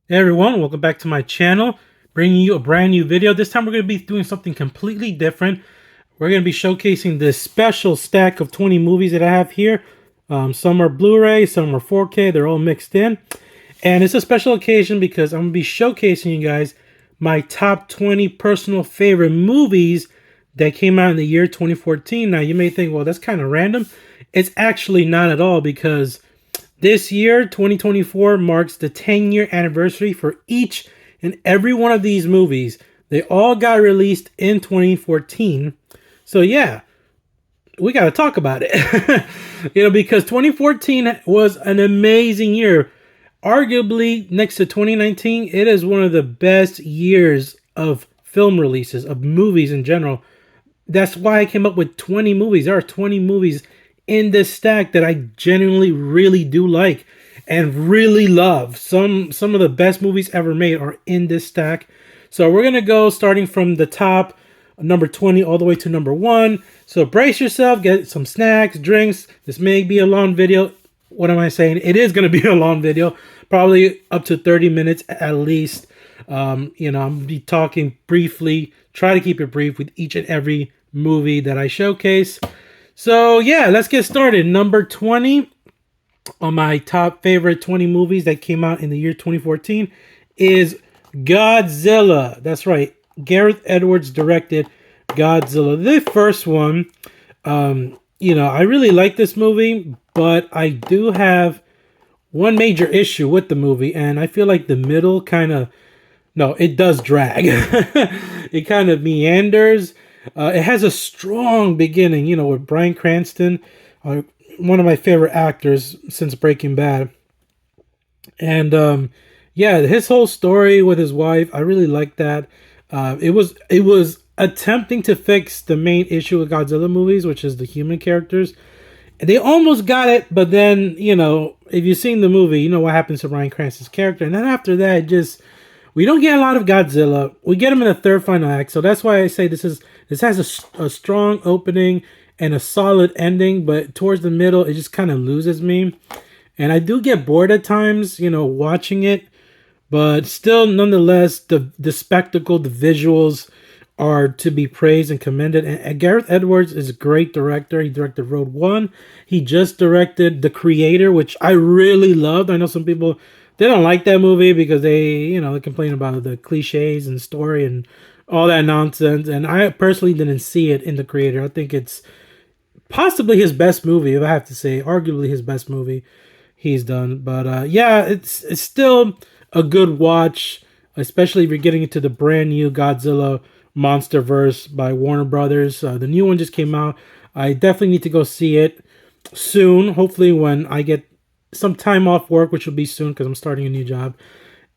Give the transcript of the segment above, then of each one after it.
Hey everyone, welcome back to my channel, bringing you a brand new video. This time we're going to be doing something completely different. We're going to be showcasing this special stack of 20 movies that I have here. Some are Blu-ray, some are 4K, they're all mixed in. And it's a special occasion because I'm going to be showcasing you guys my top 20 personal favorite movies that came out in the year 2014. Now you may think, well, that's kind of random. It's actually not at all because this year, 2024, marks the 10-year anniversary for each and every one of these movies. They all got released in 2014. So yeah, we got to talk about it. Because 2014 was an amazing year. Arguably, next to 2019, it is one of the best years of film releases, of movies in general. That's why I came up with 20 movies. There are 20 movies in this stack that I genuinely really do like and really love. Some of the best movies ever made are in this stack. So we're going to go starting from the top, number 20, all the way to number 1. So brace yourself, get some snacks, drinks. This may be a long video. What am I saying? It is going to be a long video, probably up to 30 minutes at least. I'm going to be talking briefly, try to keep it brief with each and every movie that I showcase. So yeah, let's get started. Number 20 on my top favorite 20 movies that came out in the year 2014 is Godzilla. That's right. Gareth Edwards directed Godzilla. The first one, I really like this movie, but I do have one major issue with the movie, and I feel like the middle it does drag. It kind of meanders. It has a strong beginning, with Bryan Cranston, one of my favorite actors since Breaking Bad. And his whole story with his wife, I really like that. It was attempting to fix the main issue with Godzilla movies, which is the human characters. They almost got it, but then, if you've seen the movie, you know what happens to Bryan Cranston's character. And then after that, we don't get a lot of Godzilla. We get him in the third final act, so that's why I say this has a strong opening and a solid ending, but towards the middle, it just kind of loses me. And I do get bored at times, watching it, but still, nonetheless, the spectacle, the visuals are to be praised and commended. And Gareth Edwards is a great director. He directed Road One. He just directed The Creator, which I really loved. I know some people, they don't like that movie because they complain about the cliches and story and all that nonsense. And I personally didn't see it in The Creator. I think it's possibly his best movie, if I have to say, arguably his best movie he's done. But it's still a good watch, especially if you're getting into the brand new Godzilla MonsterVerse by Warner Brothers. The new one just came out. I definitely need to go see it soon. Hopefully, when I get some time off work, which will be soon because I'm starting a new job.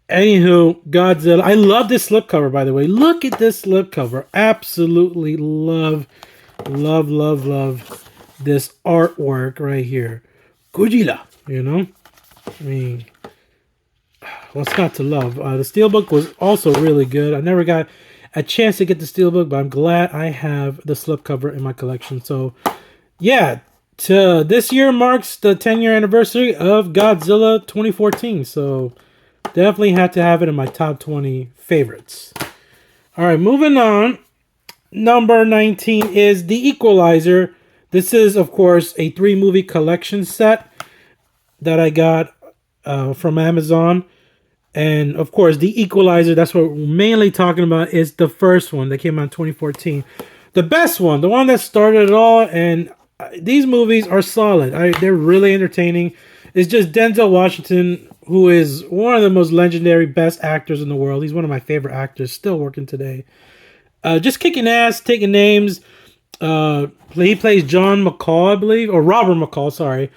Anywho, Godzilla. I love this slipcover, by the way. Look at this slipcover. Absolutely love this artwork right here. Godzilla, I mean, what's not to love? The steelbook was also really good. I never got a chance to get the steelbook, but I'm glad I have the slipcover in my collection. So, yeah, this year marks the 10-year anniversary of Godzilla 2014. So, definitely had to have it in my top 20 favorites. All right, moving on. Number 19 is The Equalizer. This is, of course, a 3-movie collection set that I got from Amazon. And, of course, The Equalizer, that's what we're mainly talking about, is the first one that came out in 2014. The best one, the one that started it all, and these movies are solid. They're really entertaining. It's just Denzel Washington, who is one of the most legendary, best actors in the world. He's one of my favorite actors, still working today. Just kicking ass, taking names. He plays John McCall, I believe, or Robert McCall, sorry.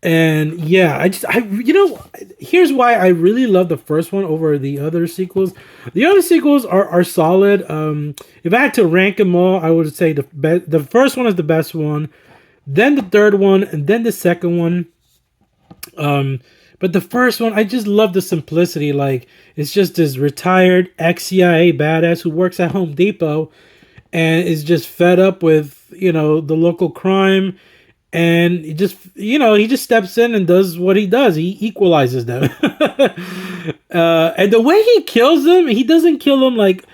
And yeah, here's why I really love the first one over the other sequels. The other sequels are solid. If I had to rank them all, I would say the first one is the best one, then the third one, and then the second one. But the first one, I just love the simplicity. Like, it's just this retired ex-CIA badass who works at Home Depot and is just fed up with, the local crime and he just, he just steps in and does what he does. He equalizes them. And the way he kills them, he doesn't kill them like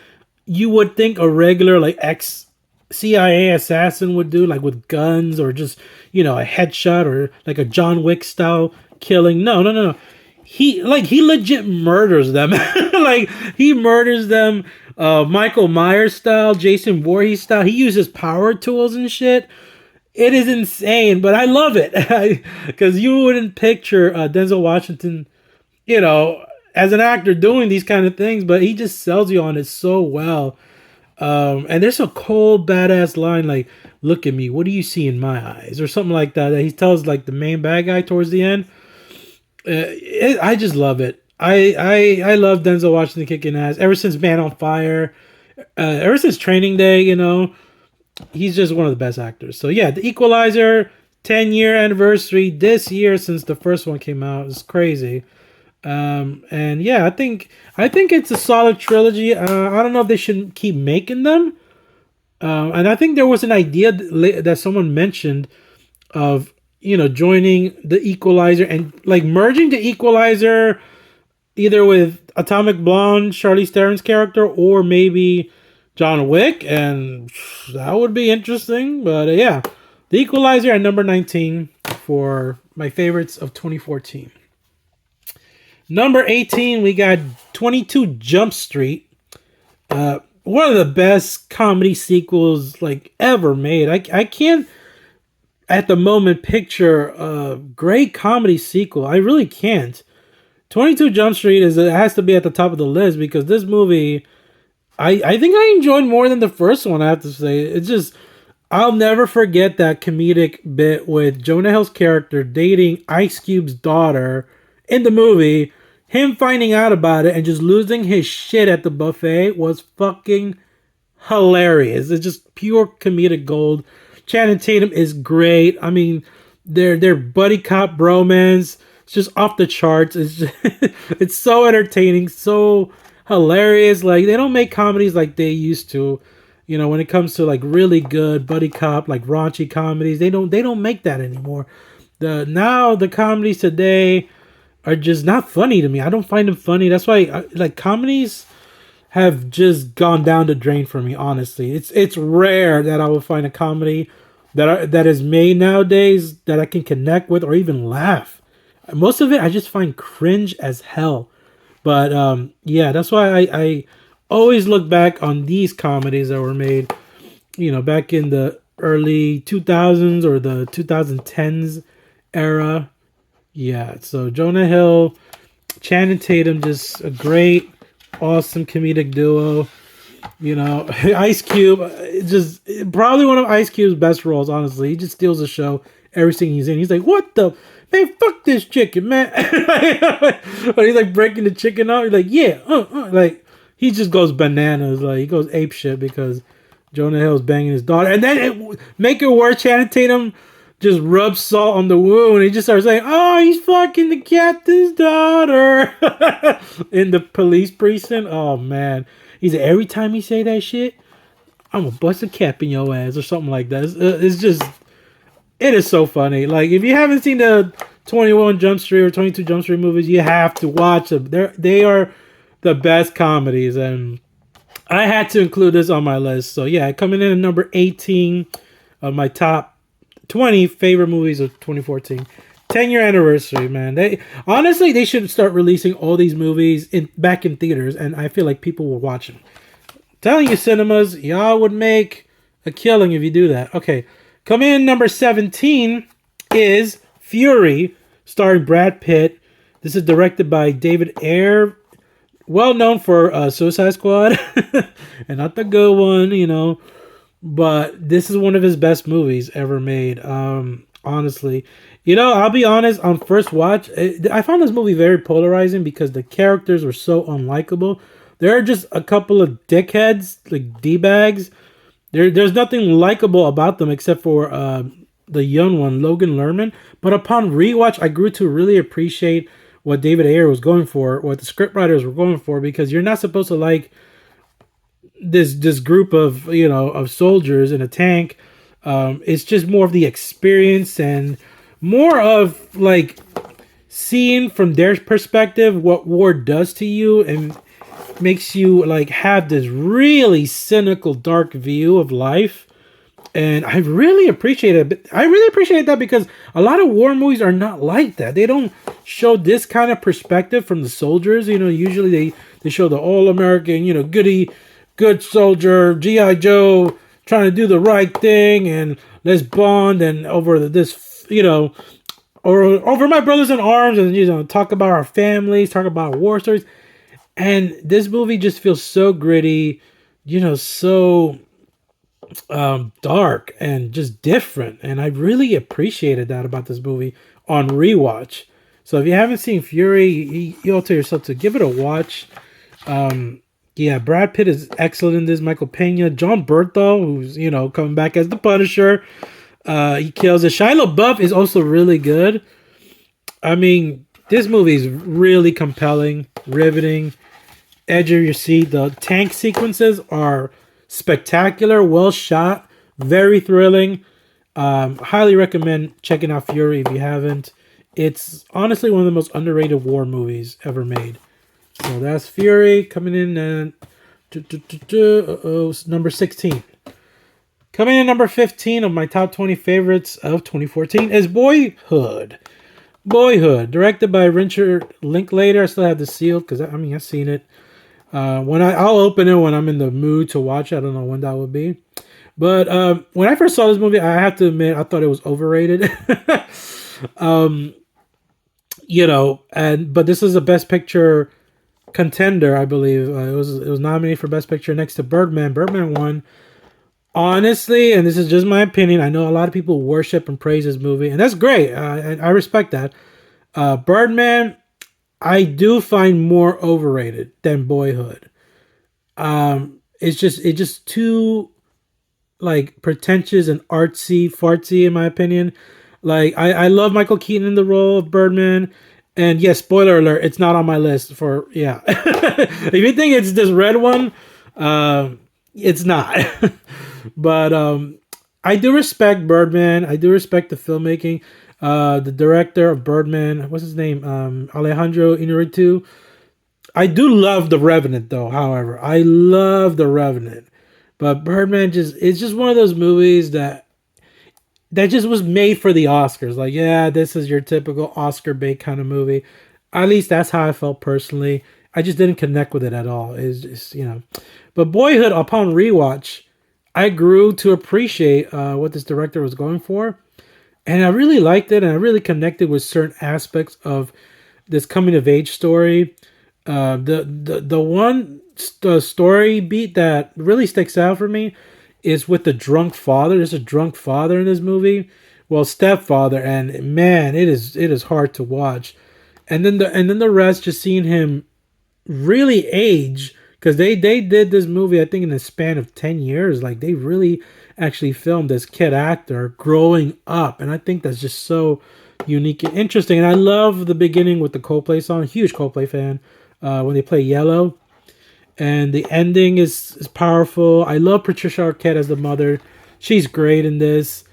you would think a regular like ex CIA assassin would do, like with guns or just, a headshot or like a John Wick style killing. No, no, no, no. He legit murders them. Like he murders them Michael Myers style, Jason Voorhees style. He uses power tools and shit. It is insane, but I love it because you wouldn't picture Denzel Washington, as an actor doing these kind of things, but he just sells you on it so well. And there's a cold, badass line like, "Look at me, what do you see in my eyes?" or something like that. That he tells like the main bad guy towards the end. I just love it. I love Denzel Washington kicking ass ever since Man on Fire, ever since Training Day. He's just one of the best actors. So yeah, The Equalizer, 10-year anniversary this year since the first one came out. It's crazy. And yeah, I think it's a solid trilogy. I don't know if they should keep making them. And I think there was an idea that someone mentioned of joining The Equalizer and like merging The Equalizer either with Atomic Blonde, Charlize Theron's character, or maybe John Wick, and that would be interesting. But yeah, The Equalizer at number 19 for my favorites of 2014. Number 18, we got 22 Jump Street. One of the best comedy sequels like ever made. I can't at the moment picture a great comedy sequel. I really can't. 22 Jump Street has to be at the top of the list because this movie, I think I enjoyed more than the first one, I have to say. It's just, I'll never forget that comedic bit with Jonah Hill's character dating Ice Cube's daughter in the movie. Him finding out about it and just losing his shit at the buffet was fucking hilarious. It's just pure comedic gold. Channing Tatum is great. I mean, their buddy cop bromance, it's just off the charts. It's just, it's so entertaining, so hilarious. Like they don't make comedies like they used to. When it comes to like really good buddy cop, like raunchy comedies, they don't make that anymore. The comedies today are just not funny to me. I don't find them funny. That's why like comedies have just gone down the drain for me, honestly. It's rare that I will find a comedy that is made nowadays that I can connect with or even laugh. Most of it I just find cringe as hell. But yeah, that's why I always look back on these comedies that were made, back in the early 2000s or the 2010s era. Yeah, so Jonah Hill, Channing Tatum, just a great, awesome comedic duo. Ice Cube, probably one of Ice Cube's best roles, honestly. He just steals the show, everything he's in. He's like, what the? Man, fuck this chicken, man. But he's like breaking the chicken out. He's like, yeah, like, he just goes bananas. Like, he goes ape shit because Jonah Hill's banging his daughter. And then make it worse, Channing Tatum just rubs salt on the wound. He just starts saying, oh, he's fucking the captain's daughter in the police precinct. Oh, man. He said, every time he say that shit, I'm going to bust a cap in your ass or something like that. It's just, it is so funny. Like, if you haven't seen the 21 Jump Street or 22 Jump Street movies, you have to watch them. They are the best comedies. And I had to include this on my list. So, yeah, coming in at number 18 of my top 20 favorite movies of 2014. 10-year anniversary, man. They should start releasing all these movies back in theaters, and I feel like people will watch them. Telling you, cinemas, y'all would make a killing if you do that. Okay, coming in number 17 is Fury, starring Brad Pitt. This is directed by David Ayer, well known for Suicide Squad, and not the good one, but this is one of his best movies ever made. Honestly, I'll be honest. On first watch, I found this movie very polarizing because the characters were so unlikable. There are just a couple of dickheads, like D-bags. There's nothing likable about them except for the young one, Logan Lerman. But upon rewatch, I grew to really appreciate what David Ayer was going for, what the scriptwriters were going for, because you're not supposed to like this group of of soldiers in a tank. It's just more of the experience and more of like seeing from their perspective what war does to you, and makes you like have this really cynical, dark view of life. And I really appreciate it. I really appreciate that because a lot of war movies are not like that. They don't show this kind of perspective from the soldiers. Usually they show the all American, good soldier, G.I. Joe, trying to do the right thing, and let's bond and over this, or over my brothers in arms, and talk about our families, talk about war stories. And this movie just feels so gritty, so dark and just different. And I really appreciated that about this movie on rewatch. So if you haven't seen Fury, you owe to yourself to give it a watch. Yeah, Brad Pitt is excellent in this. Michael Pena, John Bernthal, who's coming back as the Punisher. He kills it. Shia LaBeouf is also really good. I mean, this movie is really compelling, riveting, edge of your seat. The tank sequences are spectacular, well shot, very thrilling. Highly recommend checking out Fury if you haven't. It's honestly one of the most underrated war movies ever made. So that's Fury coming in at number 16. Coming in number 15 of my top 20 favorites of 2014 is Boyhood. Boyhood, directed by Richard Linklater. I still have the seal because I've seen it. I'll open it when I'm in the mood to watch it. I don't know when that will be. But when I first saw this movie, I have to admit I thought it was overrated. But this is a Best Picture contender, I believe. It was nominated for Best Picture next to Birdman. Birdman won. Honestly, and this is just my opinion, I know a lot of people worship and praise this movie, and that's great. I respect that. Birdman, I do find more overrated than Boyhood. It's just too like pretentious and artsy fartsy in my opinion. Like I love Michael Keaton in the role of Birdman, and yes, spoiler alert, it's not on my list for if you think it's this red one, it's not. But I do respect Birdman. I do respect the filmmaking. The director of Birdman, what's his name? Alejandro Inarritu. I do love The Revenant, though. However, I love The Revenant, but Birdman it's just one of those movies that just was made for the Oscars. Like, yeah, this is your typical Oscar bait kind of movie. At least that's how I felt personally. I just didn't connect with it at all. It's just, But Boyhood, upon rewatch, I grew to appreciate what this director was going for. And I really liked it, and I really connected with certain aspects of this coming of age story. The story beat that really sticks out for me is with the drunk father. There's a drunk father in this movie, well, stepfather, and man, it is hard to watch. And then the rest, just seeing him really age, because they did this movie, I think, in a span of 10 years. Like, they really actually filmed this kid actor growing up, and I think that's just so unique and interesting. And I love the beginning with the Coldplay song. Huge Coldplay fan. When they play Yellow, and the ending is powerful. I love Patricia Arquette as the mother. She's great in this.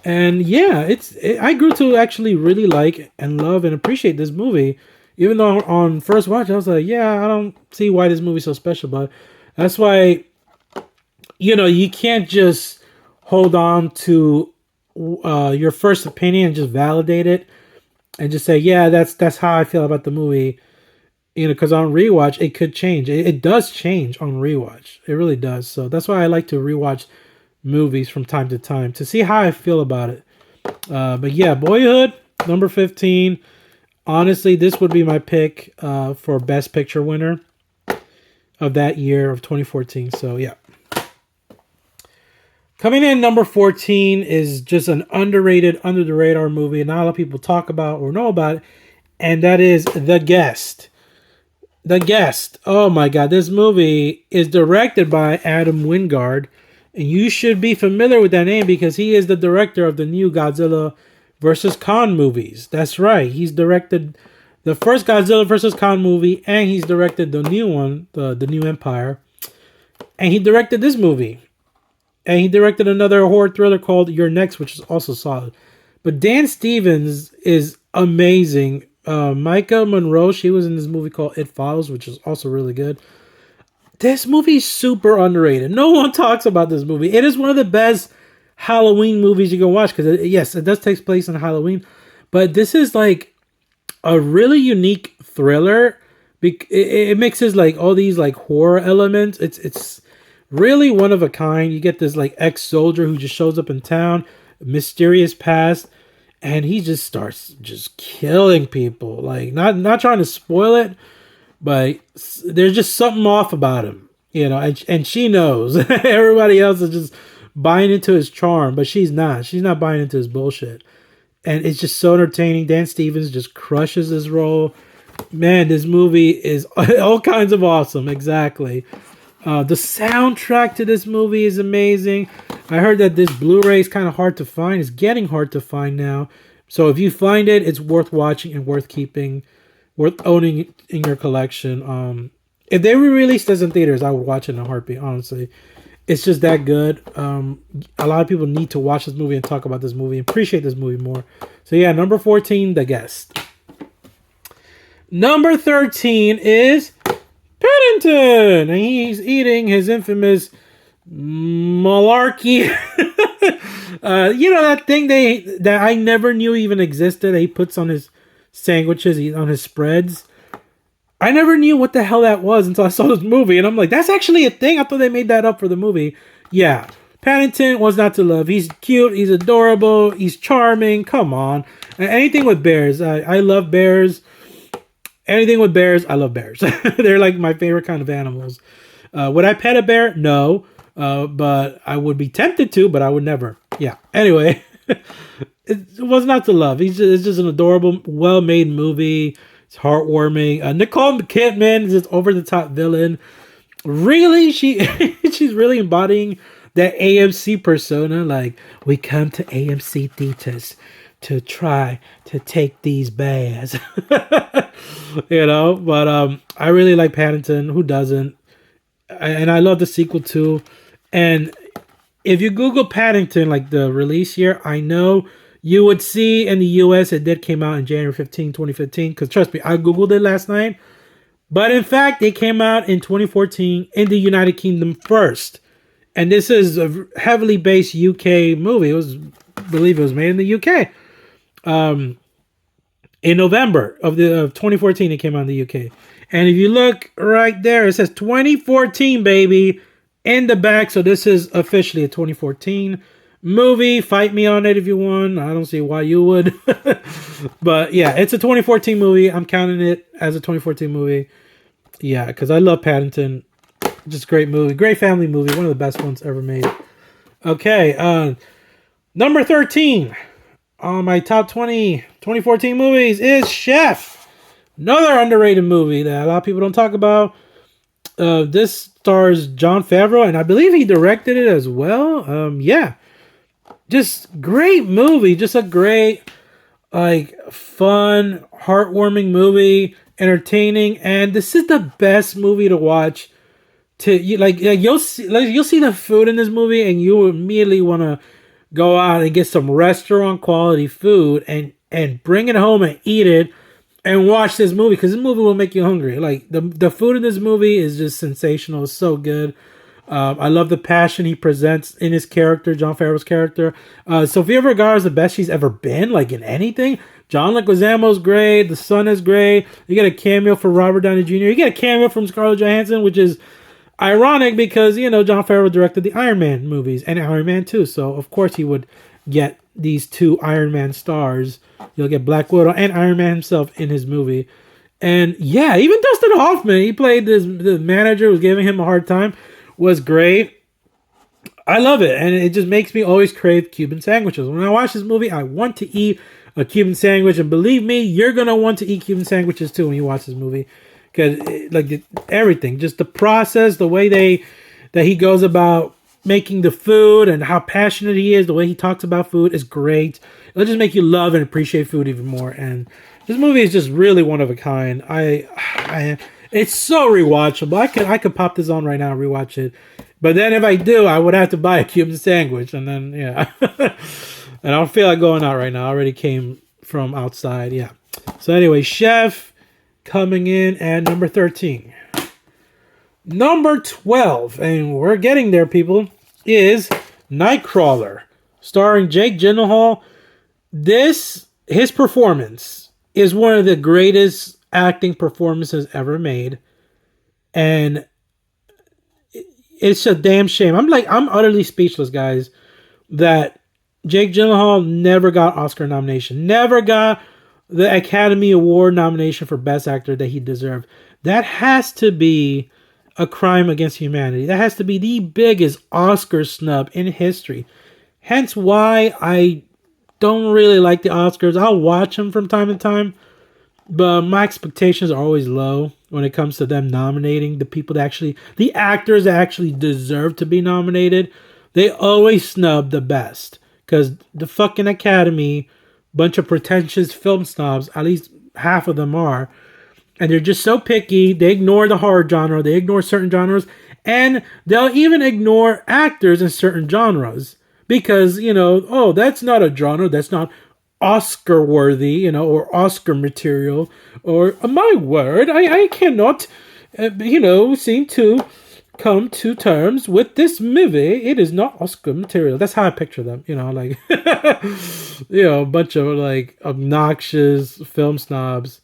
And yeah, I grew to actually really like and love and appreciate this movie. Even though on first watch, I was like, yeah, I don't see why this movie's so special. But that's why, you can't just hold on to your first opinion and just validate it and just say, yeah, that's how I feel about the movie. Because on rewatch, it could change. It does change on rewatch. It really does. So that's why I like to rewatch movies from time to time to see how I feel about it. But yeah, Boyhood, number 15. Honestly, this would be my pick for Best Picture winner of that year of 2014. So yeah. Coming in number 14 is just an underrated, under the radar movie not a lot of people talk about or know about it, and that is The Guest. The Guest. Oh my God, this movie is directed by Adam Wingard, and you should be familiar with that name because he is the director of the new Godzilla vs. Kong movies. That's right. He's directed the first Godzilla vs. Kong movie, and he's directed the new one, the New Empire, and he directed this movie. And he directed another horror thriller called Your Next, which is also solid. But Dan Stevens is amazing. Micah Monroe, she was in this movie called It Follows, which is also really good. This movie is super underrated. No one talks about this movie. It is one of the best Halloween movies you can watch because, yes, it does take place on Halloween. But this is like a really unique thriller. It mixes like all these like horror elements. It's really one of a kind. You get this like ex-soldier who just shows up in town, mysterious past, and he just starts just killing people. Like not trying to spoil it, but there's just something off about him, you know. And she knows. Everybody else is just buying into his charm, but she's not. She's not buying into his bullshit. And it's just so entertaining. Dan Stevens just crushes his role. Man, this movie is all kinds of awesome. Exactly. The soundtrack to this movie is amazing. I heard that this Blu-ray is kind of hard to find. It's getting hard to find now. So if you find it, it's worth watching and worth keeping, worth owning in your collection. If they re-released this in theaters, I would watch it in a heartbeat, honestly. It's just that good. A lot of people need to watch this movie and talk about this movie, appreciate this movie more. So yeah, number 14, The Guest. Number 13 is Paddington, and he's eating his infamous malarkey. You know that thing that I never knew even existed. That he puts on his sandwiches, on his spreads. I never knew what the hell that was until I saw this movie, and I'm like, that's actually a thing. I thought they made that up for the movie. Yeah, Paddington was not to love. He's cute. He's adorable. He's charming. Come on, anything with bears. I love bears. Anything with bears, I love bears. They're like my favorite kind of animals. Would I pet a bear? No. But I would be tempted to, but I would never. Yeah. Anyway, it was not to love. It's just an adorable, well-made movie. It's heartwarming. Nicole Kidman is this over-the-top villain. Really? She's really embodying that AMC persona. Like, we come to AMC theaters to try to take these bears. You know, but I really like Paddington. Who doesn't? And I love the sequel too. And if you Google Paddington, like the release year, I know you would see in the US it did came out in January 15, 2015. Because trust me, I Googled it last night. But in fact, it came out in 2014 in the United Kingdom first. And this is a heavily based UK movie. I believe it was made in the UK. In November of 2014, it came out in the UK. And if you look right there, it says 2014, baby, in the back. So this is officially a 2014 movie. Fight me on it if you want. I don't see why you would. But yeah, it's a 2014 movie. I'm counting it as a 2014 movie. Yeah, because I love Paddington. Just great movie. Great family movie. One of the best ones ever made. Okay. Number 13 on my top 20 2014 movies is Chef. Another underrated movie that a lot of people don't talk about. This stars Jon Favreau, and I believe he directed it as well. Yeah. Just great movie. Just a great, like, fun, heartwarming movie. Entertaining. And this is the best movie to watch. You'll see the food in this movie, and you immediately want to go out and get some restaurant quality food and bring it home and eat it and watch this movie, because this movie will make you hungry. Like the food in this movie is just sensational. It's so good. I love the passion he presents in his character, Jon Favreau's character. Sofia Vergara is the best she's ever been, like in anything. John Leguizamo's great. The son is great. You get a cameo for Robert Downey Jr. You get a cameo from Scarlett Johansson, which is ironic because, you know, Jon Favreau directed the Iron Man movies and Iron Man 2. So, of course, he would get these two Iron Man stars. You'll get Black Widow and Iron Man himself in his movie. And, yeah, even Dustin Hoffman, he played the manager who was giving him a hard time, was great. I love it. And it just makes me always crave Cuban sandwiches. When I watch this movie, I want to eat a Cuban sandwich. And believe me, you're going to want to eat Cuban sandwiches, too, when you watch this movie. Because everything, just the process, the way that he goes about making the food and how passionate he is, the way he talks about food is great. It'll just make you love and appreciate food even more. And this movie is just really one of a kind. It's so rewatchable. I could pop this on right now and rewatch it. But then if I do, I would have to buy a Cuban sandwich, and then yeah. And I don't feel like going out right now. I already came from outside. Yeah. So anyway, Chef coming in at number 13. Number 12, and we're getting there, people, is Nightcrawler, starring Jake Gyllenhaal. His performance is one of the greatest acting performances ever made, and it's a damn shame. I'm utterly speechless, guys, that Jake Gyllenhaal never got Oscar nomination, never got the Academy Award nomination for Best Actor that he deserved. That has to be a crime against humanity. That has to be the biggest Oscar snub in history. Hence why I don't really like the Oscars. I'll watch them from time to time, but my expectations are always low when it comes to them nominating the actors that actually deserve to be nominated. They always snub the best because the fucking Academy, bunch of pretentious film snobs, at least half of them are, and they're just so picky. They ignore the horror genre. They ignore certain genres. And they'll even ignore actors in certain genres. Because, oh, that's not a genre. That's not Oscar worthy, or Oscar material. Or, my word, I cannot, seem to come to terms with this movie. It is not Oscar material. That's how I picture them. A bunch of, obnoxious film snobs.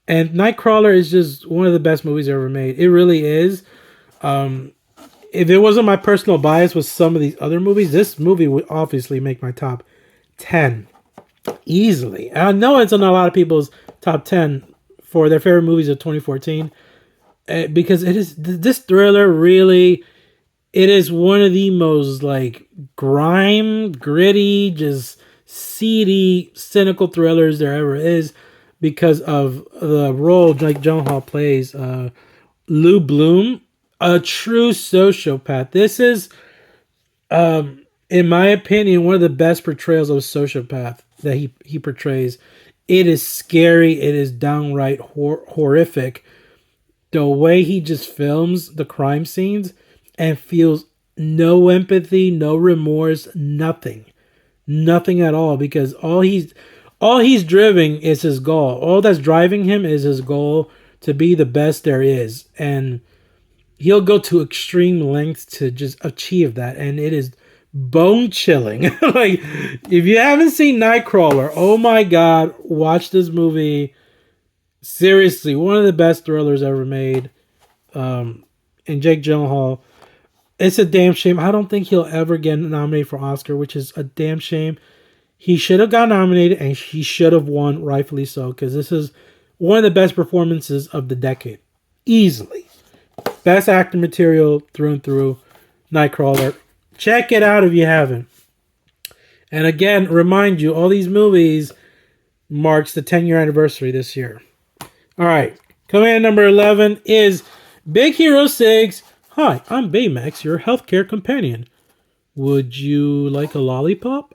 And Nightcrawler is just one of the best movies ever made. It really is. If it wasn't my personal bias with some of these other movies, this movie would obviously make my top 10 easily. I know it's on a lot of people's top 10 for their favorite movies of 2014 because this thriller really, it is one of the most gritty, just seedy, cynical thrillers there ever is. Because of the role Jake Gyllenhaal plays, Lou Bloom, a true sociopath. This is, in my opinion, one of the best portrayals of a sociopath that he portrays. It is scary. It is downright horrific. The way he just films the crime scenes and feels no empathy, no remorse, nothing at all. Because all he's driving is his goal. All that's driving him is his goal to be the best there is. And he'll go to extreme lengths to just achieve that. And it is bone chilling. If you haven't seen Nightcrawler, oh my God, watch this movie. Seriously, one of the best thrillers ever made. And Jake Gyllenhaal, it's a damn shame. I don't think he'll ever get nominated for Oscar, which is a damn shame. He should have got nominated, and he should have won, rightfully so, because this is one of the best performances of the decade. Easily. Best acting material through and through. Nightcrawler. Check it out if you haven't. And again, remind you, all these movies marks the 10-year anniversary this year. All right. Coming in at number 11 is Big Hero 6. Hi, I'm Baymax, your healthcare companion. Would you like a lollipop?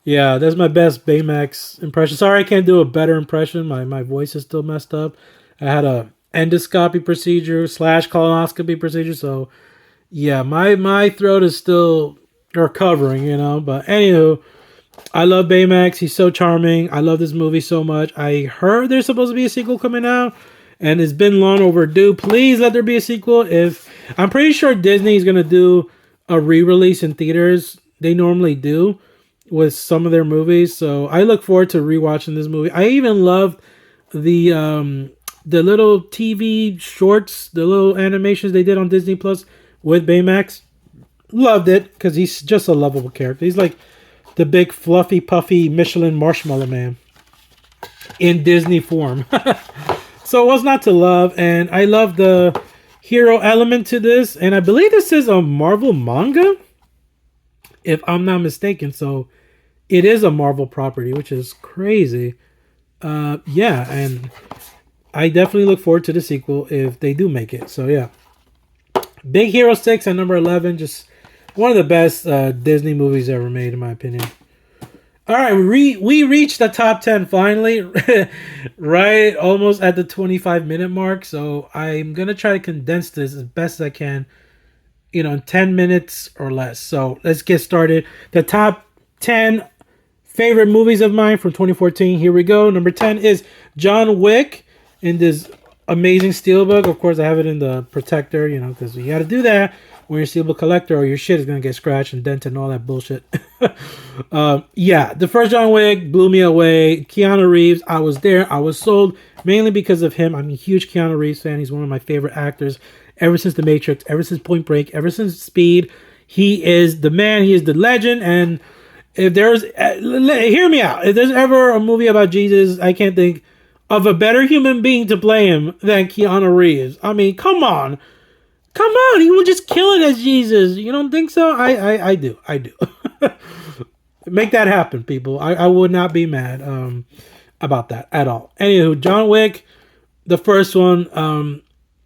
Yeah, that's my best Baymax impression. Sorry I can't do a better impression. My voice is still messed up. I had a endoscopy procedure / colonoscopy procedure. So, yeah, my throat is still recovering, But anywho, I love Baymax. He's so charming. I love this movie so much. I heard there's supposed to be a sequel coming out. And it's been long overdue. Please let there be a sequel. I'm pretty sure Disney is going to do a re-release in theaters. They normally do with some of their movies, so I look forward to rewatching this movie. I even loved the little TV shorts, the little animations they did on Disney Plus with Baymax. Loved it because he's just a lovable character. He's like the big fluffy puffy Michelin marshmallow man in Disney form. So what's not to love? And I love the hero element to this, and I believe this is a Marvel manga, if I'm not mistaken. So it is a Marvel property, which is crazy. Yeah, and I definitely look forward to the sequel if they do make it. So yeah, Big Hero 6 at number 11, just one of the best Disney movies ever made, in my opinion. All right, we reached the top 10 finally, right? Almost at the 25-minute mark. So I'm going to try to condense this as best as I can, in 10 minutes or less. So let's get started. The top 10 favorite movies of mine from 2014. Here we go. Number 10 is John Wick in this amazing steelbook. Of course, I have it in the protector, because you got to do that when you're a steelbook collector, or your shit is going to get scratched and dented and all that bullshit. Yeah, the first John Wick blew me away. Keanu Reeves, I was there. I was sold mainly because of him. I'm a huge Keanu Reeves fan. He's one of my favorite actors ever since The Matrix, ever since Point Break, ever since Speed. He is the man. He is the legend. And if there's, hear me out. If there's ever a movie about Jesus, I can't think of a better human being to play him than Keanu Reeves. I mean, come on. Come on, he will just kill it as Jesus. You don't think so? I do. I do. Make that happen, people. I would not be mad about that at all. Anywho, John Wick, the first one,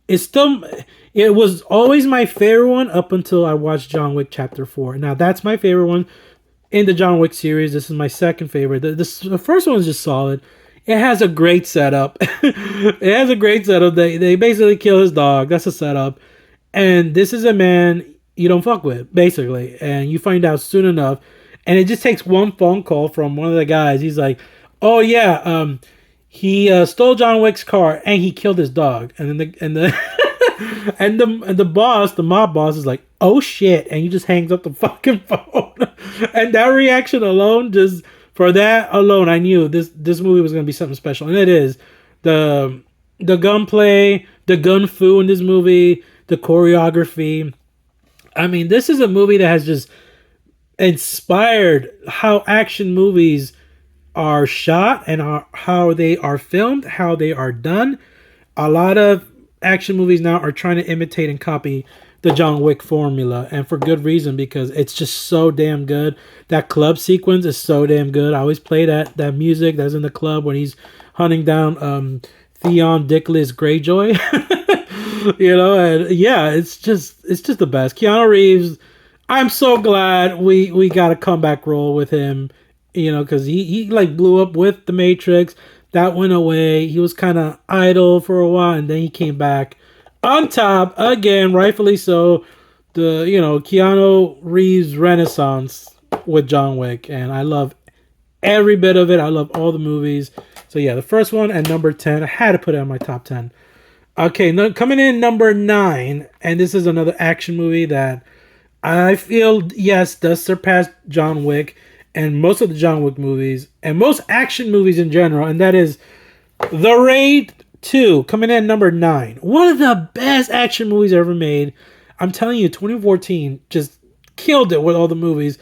it was always my favorite one up until I watched John Wick Chapter 4. Now, that's my favorite one in the John Wick series. This is my second favorite. The first one is just solid. It has a great setup. It has a great setup. They basically kill his dog. That's a setup. And this is a man you don't fuck with, basically. And you find out soon enough. And it just takes one phone call from one of the guys. He's like, oh, yeah, he stole John Wick's car and he killed his dog. And then the boss, the mob boss, is like, oh, shit. And he just hangs up the fucking phone. And that reaction alone, just for that alone, I knew this movie was going to be something special. And it is. The gunplay, the gun fu in this movie, the choreography. I mean, this is a movie that has just inspired how action movies are shot and how they are filmed, how they are done. A lot of action movies now are trying to imitate and copy the John Wick formula, and for good reason, because it's just so damn good. That club sequence is so damn good. I always play that music that's in the club when he's hunting down Theon Dickless Greyjoy. And yeah, it's just the best. Keanu Reeves, I'm so glad we got a comeback role with him, because he like blew up with The Matrix. That went away. He was kind of idle for a while, and then he came back on top again, rightfully so. The Keanu Reeves renaissance with John Wick, and I love every bit of it. I love all the movies. So yeah, the first one at number 10. I had to put it on my top 10. Okay, coming in number 9, and this is another action movie that I feel, yes, does surpass John Wick and most of the John Wick movies and most action movies in general, and that is The Raid 2, coming in number 9. One of the best action movies ever made. I'm telling you, 2014 just killed it with all the movies.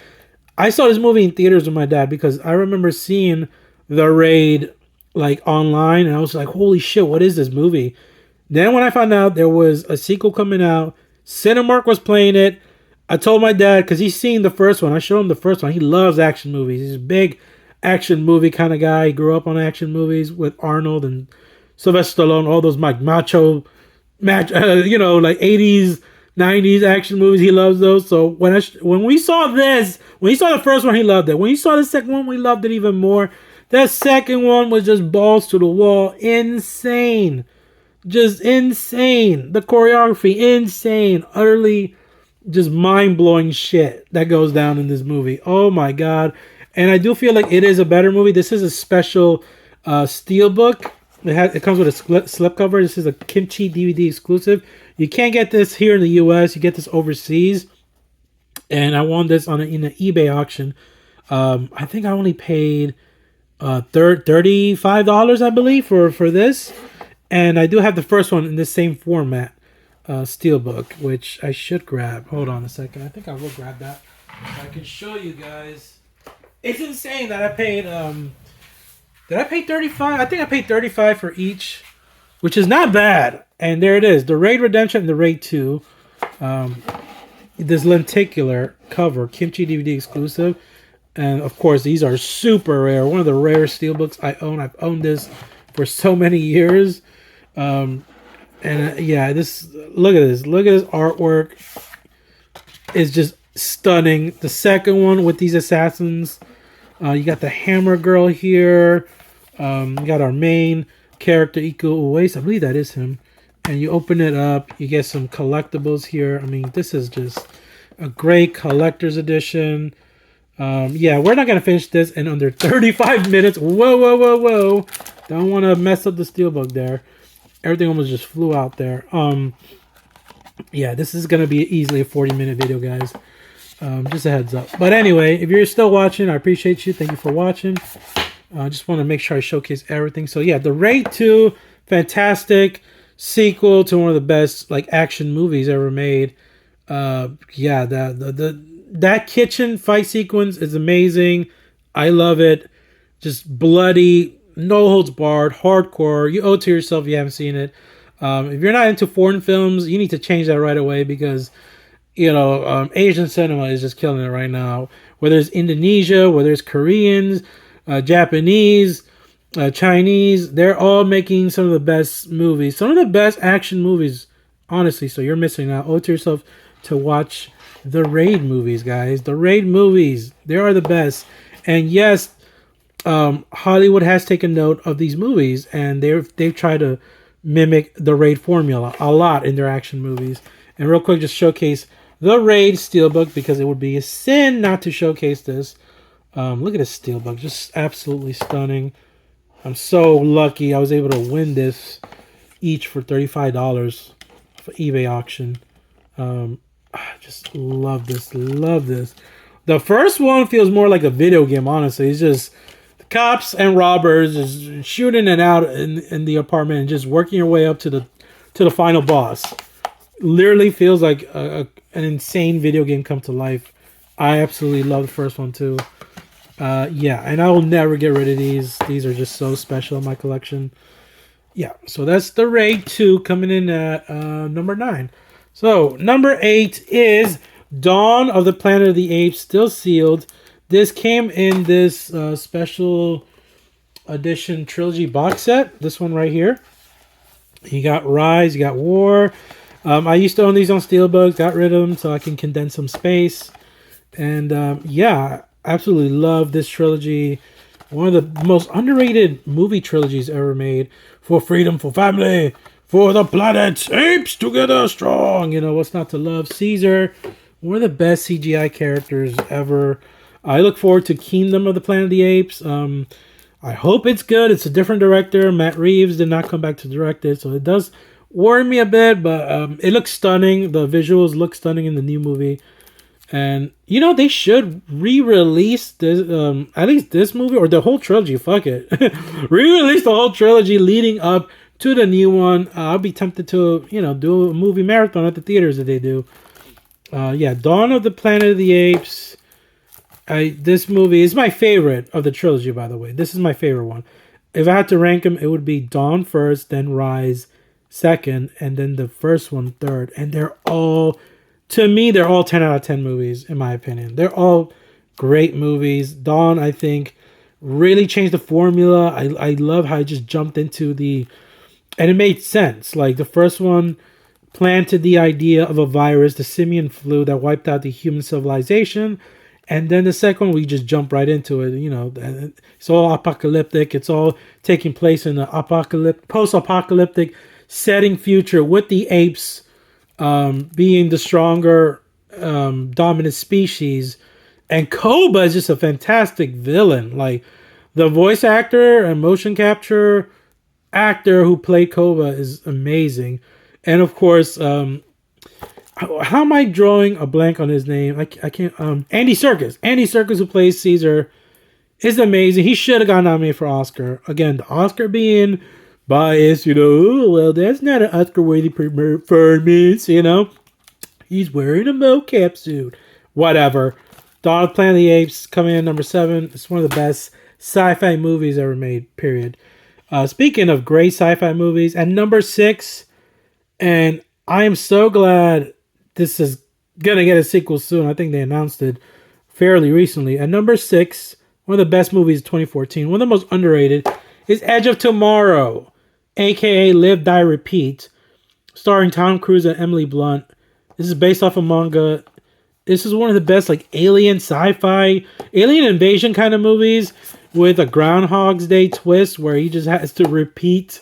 I saw this movie in theaters with my dad because I remember seeing The Raid like online, and I was like, holy shit, what is this movie? Then when I found out there was a sequel coming out, Cinemark was playing it. I told my dad, because he's seen the first one. I showed him the first one. He loves action movies. He's a big action movie kind of guy. He grew up on action movies with Arnold and Sylvester Stallone, all those like macho, like 80s, 90s action movies. He loves those. So when we saw this, when he saw the first one, he loved it. When he saw the second one, we loved it even more. That second one was just balls to the wall. Insane. Just insane. The choreography, insane. Utterly just mind-blowing shit that goes down in this movie. Oh my god. And I do feel like it is a better movie. This is a special steelbook. It comes with a slipcover. This is a Kimchi DVD exclusive. You can't get this here in the US. You get this overseas. And I won this in an eBay auction. I think I only paid $35, I believe, for this. And I do have the first one in the same format, steelbook, which I should grab. Hold on a second. I think I will grab that. So I can show you guys. It's insane that I paid. Did I pay $35? I think I paid $35 for each, which is not bad. And there it is, the Raid Redemption and the Raid 2. This lenticular cover, Kimchi DVD exclusive. And of course, these are super rare. One of the rarest steelbooks I own. I've owned this for so many years. Yeah, look at this artwork. It's just stunning. The second one with these assassins You got the Hammer Girl here. You got our main character, Iko Uwais. I believe that is him. And you open it up, you get some collectibles here. I mean, this is just a great collector's edition. Yeah, we're not going to finish this in under 35 minutes. Whoa, whoa, whoa, whoa. Don't want to mess up the steelbook there. Everything almost just flew out there. Yeah, this is going to be easily a 40-minute video, guys. Just a heads up. But anyway, if you're still watching, I appreciate you. Thank you for watching. I just want to make sure I showcase everything. So yeah, The Raid 2, fantastic sequel to one of the best like action movies ever made. Yeah, that kitchen fight sequence is amazing. I love it. Just bloody, no holds barred, hardcore. You owe it to yourself if you haven't seen it. If you're not into foreign films, you need to change that right away because, you know, Asian cinema is just killing it right now. Whether it's Indonesia, whether it's Koreans, Japanese, Chinese, they're all making some of the best movies, some of the best action movies, honestly. So you're missing out. Owe it to yourself to watch the Raid movies, guys. The Raid movies, they are the best. And yes, Hollywood has taken note of these movies, and they've tried to mimic the Raid formula a lot in their action movies. And real quick, just showcase the Raid Steelbook because it would be a sin not to showcase this. Look at this Steelbook, just absolutely stunning. I'm so lucky I was able to win this each for $35 for eBay auction. I just love this, love this. The first one feels more like a video game, honestly. It's just cops and robbers just shooting it out in the apartment and just working your way up to the final boss. Literally feels like an insane video game come to life. I absolutely love the first one too. Yeah, and I will never get rid of these. These are just so special in my collection. Yeah, so that's the Raid 2 coming in at number 9. So number 8 is Dawn of the Planet of the Apes, still sealed. This came in this special edition trilogy box set. This one right here. You got Rise, you got War. I used to own these on Steelbooks, got rid of them so I can condense some space. And yeah, absolutely love this trilogy. One of the most underrated movie trilogies ever made. For freedom, for family, for the planet, apes together strong. You know, what's not to love? Caesar, one of the best CGI characters ever. I look forward to Kingdom of the Planet of the Apes. I hope it's good. It's a different director. Matt Reeves did not come back to direct it, so it does worry me a bit, but it looks stunning. The visuals look stunning in the new movie. And, you know, they should re-release this, at least this movie, or the whole trilogy, fuck it. Re-release the whole trilogy leading up to the new one. I'll be tempted to, you know, do a movie marathon at the theaters that they do. Yeah, Dawn of the Planet of the Apes. This movie is my favorite of the trilogy, by the way. This is my favorite one. If I had to rank them, it would be Dawn first, then Rise second, and then the first one third. And they're all... To me, they're all 10 out of 10 movies, in my opinion. They're all great movies. Dawn, I think, really changed the formula. I love how I just jumped into the... And it made sense. Like, the first one planted the idea of a virus, the simian flu, that wiped out the human civilization. And then the second one, we just jump right into it. You know, it's all apocalyptic. It's all taking place in an post-apocalyptic setting future with the apes being the stronger dominant species. And Koba is just a fantastic villain. Like, the voice actor and motion capture actor who played Koba is amazing. And of course, how am I drawing a blank on his name? I can't. Andy Serkis. Andy Serkis, who plays Caesar, is amazing. He should have got nominated for Oscar. Again, the Oscar being biased, you know. Oh, well, that's not an Oscar-worthy performance, you know. He's wearing a mocap suit. Whatever. Dawn of the Planet of the Apes coming in number 7. It's one of the best sci-fi movies ever made, period. Speaking of great sci-fi movies, at number 6, and I am so glad this is going to get a sequel soon. I think they announced it fairly recently. At number 6, one of the best movies of 2014, one of the most underrated, is Edge of Tomorrow, a.k.a. Live, Die, Repeat, starring Tom Cruise and Emily Blunt. This is based off a manga. This is one of the best like alien sci-fi, alien invasion kind of movies with a Groundhog's Day twist where he just has to repeat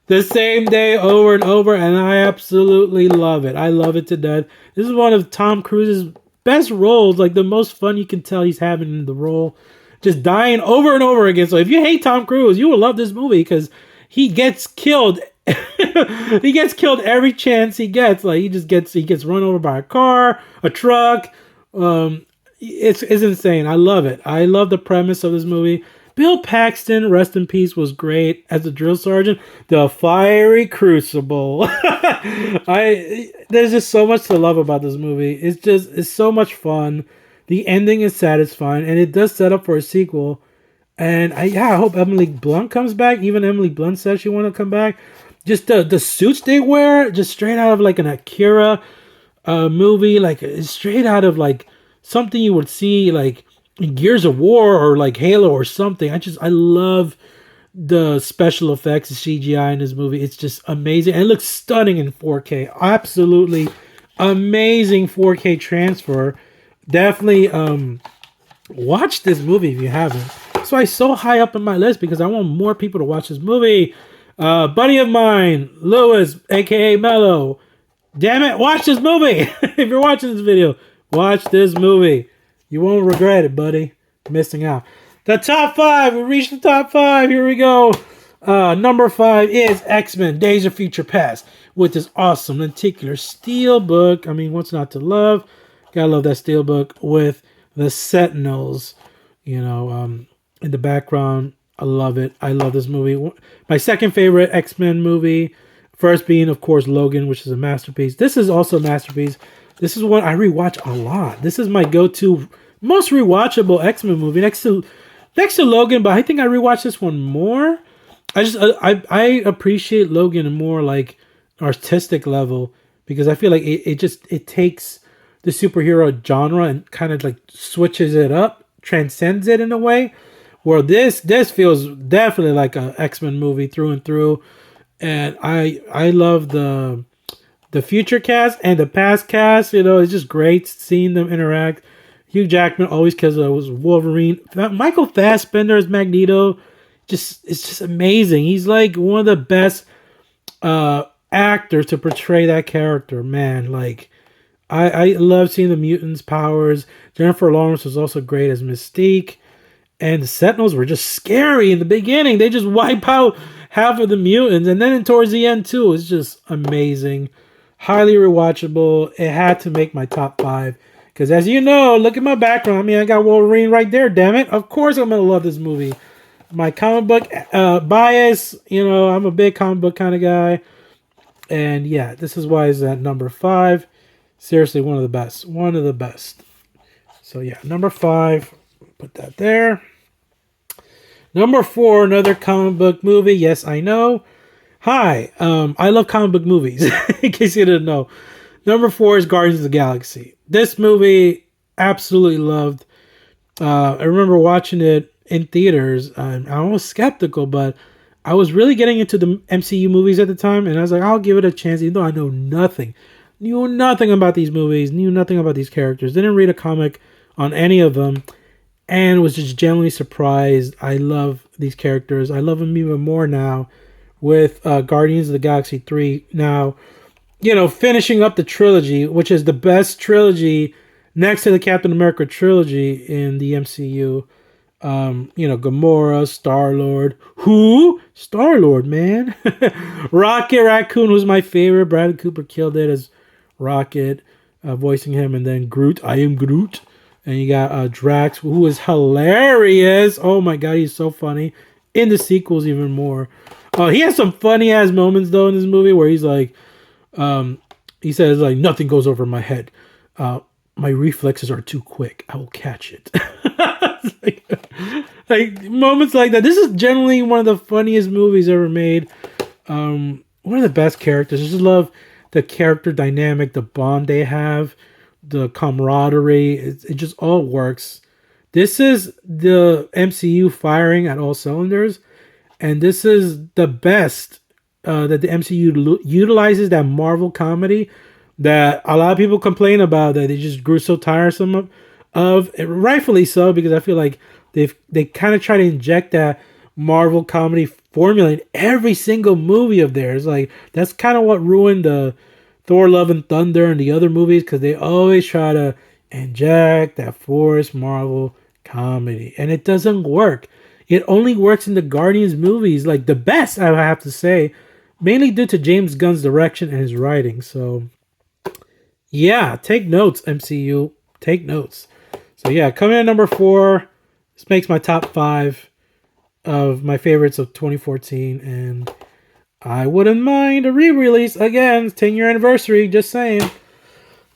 the same day over and over, and I absolutely love it. I love it to death. This is one of Tom Cruise's best roles, like the most fun you can tell he's having in the role. Just dying over and over again. So if you hate Tom Cruise, you will love this movie because he gets killed. He gets killed every chance he gets. Like he gets run over by a car, a truck. It's insane. I love it. I love the premise of this movie. Bill Paxton, rest in peace, was great as the drill sergeant. The fiery crucible. There's just so much to love about this movie. It's so much fun. The ending is satisfying, and it does set up for a sequel. And I hope Emily Blunt comes back. Even Emily Blunt says she want to come back. Just the suits they wear, just straight out of like an Akira movie, like straight out of like something you would see like in Gears of War or like Halo or something. I love the special effects, the CGI in this movie. It's just amazing. And it looks stunning in 4K. Absolutely amazing 4K transfer. Definitely watch this movie if you haven't. That's why it's so high up in my list, because I want more people to watch this movie. Buddy of mine, Lewis, aka Mello. Damn it, watch this movie. If you're watching this video, watch this movie. You won't regret it, buddy. Missing out. The top 5. We reached the top 5. Here we go. Number 5 is X-Men Days of Future Past with this awesome lenticular steelbook. I mean, what's not to love? Gotta love that steelbook with the Sentinels, in the background. I love it. I love this movie. My second favorite X-Men movie. First being, of course, Logan, which is a masterpiece. This is also a masterpiece. This is one I rewatch a lot. This is my go-to, most rewatchable X-Men movie next to Logan, but I think I rewatch this one more. I appreciate Logan more like artistic level, because I feel like it takes the superhero genre and kind of like switches it up, transcends it in a way. Where this feels definitely like an X-Men movie through and through. And I love the future cast and the past cast. It's just great seeing them interact. Hugh Jackman always kills it. Was Wolverine. Michael Fassbender as Magneto. It's just amazing. He's like one of the best actors to portray that character. Man, like I love seeing the mutants' powers. Jennifer Lawrence was also great as Mystique. And the Sentinels were just scary in the beginning. They just wipe out half of the mutants. And then towards the end, too, it's just amazing. Highly rewatchable. It had to make my top 5. Because as you know, look at my background. I mean, I got Wolverine right there, damn it. Of course I'm going to love this movie. My comic book bias, I'm a big comic book kind of guy. And yeah, this is why it's at number 5. Seriously, one of the best. One of the best. So yeah, number 5. Put that there. Number 4, another comic book movie. Yes, I know. Hi, I love comic book movies, in case you didn't know. Number 4 is Guardians of the Galaxy. This movie, absolutely loved. I remember watching it in theaters. I was skeptical, but I was really getting into the MCU movies at the time, and I was like, I'll give it a chance, even though I know nothing. Knew nothing about these movies, knew nothing about these characters, didn't read a comic on any of them. And was just genuinely surprised. I love these characters. I love them even more now with Guardians of the Galaxy 3. Now, finishing up the trilogy, which is the best trilogy next to the Captain America trilogy in the MCU. Gamora, Star-Lord. Who? Star-Lord, man. Rocket Raccoon was my favorite. Bradley Cooper killed it as Rocket, voicing him. And then Groot. I am Groot. And you got Drax, who is hilarious. Oh my god, he's so funny. In the sequels, even more. He has some funny ass moments though in this movie where he's like, he says like, nothing goes over my head. My reflexes are too quick. I will catch it. like moments like that. This is generally one of the funniest movies ever made. One of the best characters. I just love the character dynamic, the bond they have. The camaraderie, it just all works. This is the MCU firing at all cylinders, and this is the best that the MCU utilizes that Marvel comedy that a lot of people complain about, that they just grew so tiresome of, rightfully so, because I feel like they kind of try to inject that Marvel comedy formula in every single movie of theirs. Like, that's kind of what ruined the Thor: Love and Thunder and the other movies, because they always try to inject that forced Marvel comedy, and it doesn't work. It only works in the Guardians movies, like the best, I have to say, mainly due to James Gunn's direction and his writing. So yeah, take notes, MCU. Take notes. So yeah, coming in at number 4. This makes my top 5 of my favorites of 2014, and I wouldn't mind a re-release again. 10-year anniversary, just saying.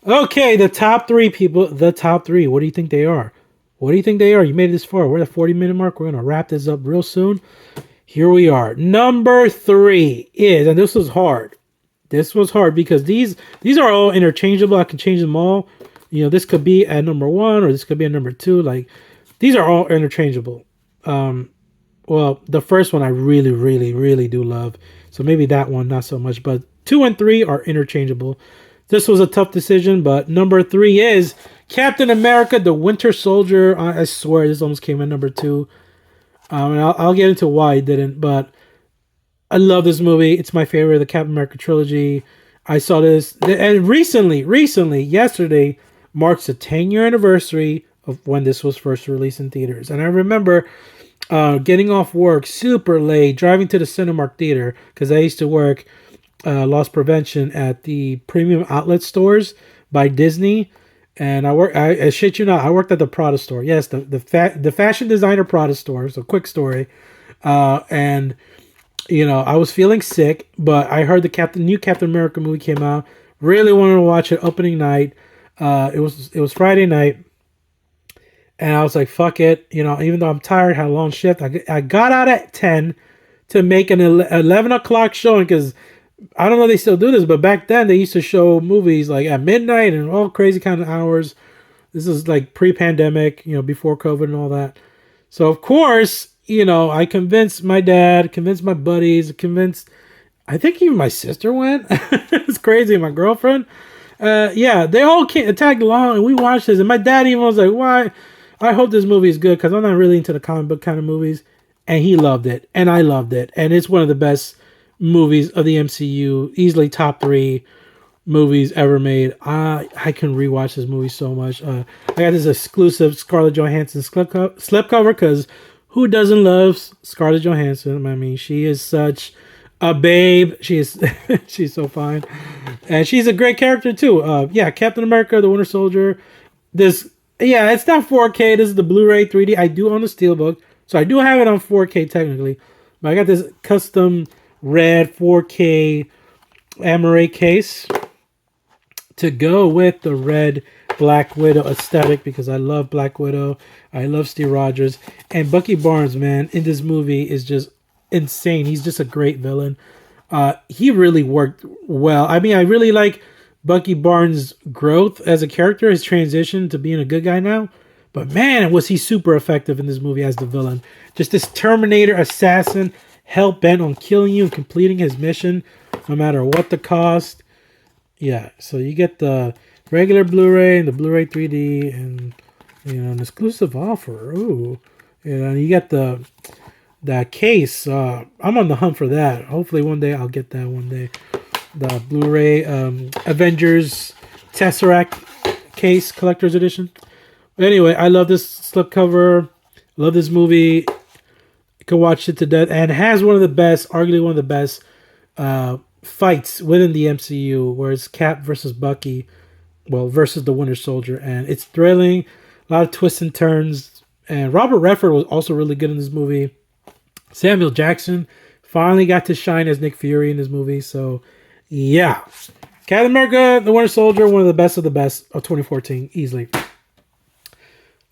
Okay, the top 3 people. The top 3. What do you think they are? What do you think they are? You made it this far. We're at the 40-minute mark. We're going to wrap this up real soon. Here we are. Number 3 is, and this was hard. This was hard because these are all interchangeable. I can change them all. You know, this could be at number 1 or this could be at number 2. Like, these are all interchangeable. Well, the first one I really, really, really do love. So maybe that one, not so much. But 2 and 3 are interchangeable. This was a tough decision, but number 3 is Captain America, the Winter Soldier. I swear this almost came in number 2. And I'll get into why it didn't, but I love this movie. It's my favorite of the Captain America trilogy. I saw this, and recently, yesterday, marks the 10-year anniversary of when this was first released in theaters. And I remember getting off work super late, driving to the Cinemark Theater, because I used to work loss prevention at the premium outlet stores by Disney. And I shit you not, I worked at the Prada store. Yes, the fashion designer Prada store. So quick story. And, you know, I was feeling sick, but I heard the new Captain America movie came out. Really wanted to watch it opening night. It was Friday night. And I was like, fuck it. You know, even though I'm tired, had a long shift, I got out at 10 to make an 11 o'clock showing, because I don't know if they still do this, but back then they used to show movies like at midnight and all crazy kind of hours. This is like pre-pandemic, you know, before COVID and all that. So of course, you know, I convinced my dad, convinced my buddies, I think even my sister went. It's crazy. My girlfriend. Yeah, they all tagged along and we watched this. And my dad even was like, why? I hope this movie is good, because I'm not really into the comic book kind of movies. And he loved it. And I loved it. And it's one of the best movies of the MCU, easily top 3 movies ever made. I can rewatch this movie so much. I got this exclusive Scarlett Johansson slipcover, because who doesn't love Scarlett Johansson? I mean, she is such a babe. She is she's so fine, and she's a great character too. Yeah, Captain America, the Winter Soldier. It's not 4K. This is the Blu-ray 3D. I do own the Steelbook, so I do have it on 4K technically, but I got this custom red 4K Amaray case to go with the red Black Widow aesthetic, because I love Black Widow. I love Steve Rogers. And Bucky Barnes, man, in this movie is just insane. He's just a great villain. He really worked well. I mean, I really like Bucky Barnes' growth as a character, his transition to being a good guy now. But man, was he super effective in this movie as the villain. Just this Terminator assassin, hell-bent on killing you and completing his mission, no matter what the cost. Yeah, so you get the regular Blu-ray and the Blu-ray 3D, and you know, an exclusive offer. Ooh, you know, you get that case. I'm on the hunt for that. Hopefully, one day I'll get that. One day, the Blu-ray Avengers Tesseract case, collector's edition. But anyway, I love this slipcover. Love this movie. Could watch it to death, and it has one of the best, arguably one of the best fights within the MCU, where it's Cap versus Bucky, versus the Winter Soldier, and it's thrilling. A lot of twists and turns, and Robert Redford was also really good in this movie. Samuel Jackson finally got to shine as Nick Fury in this movie, so yeah. Captain America, the Winter Soldier, one of the best of 2014, easily.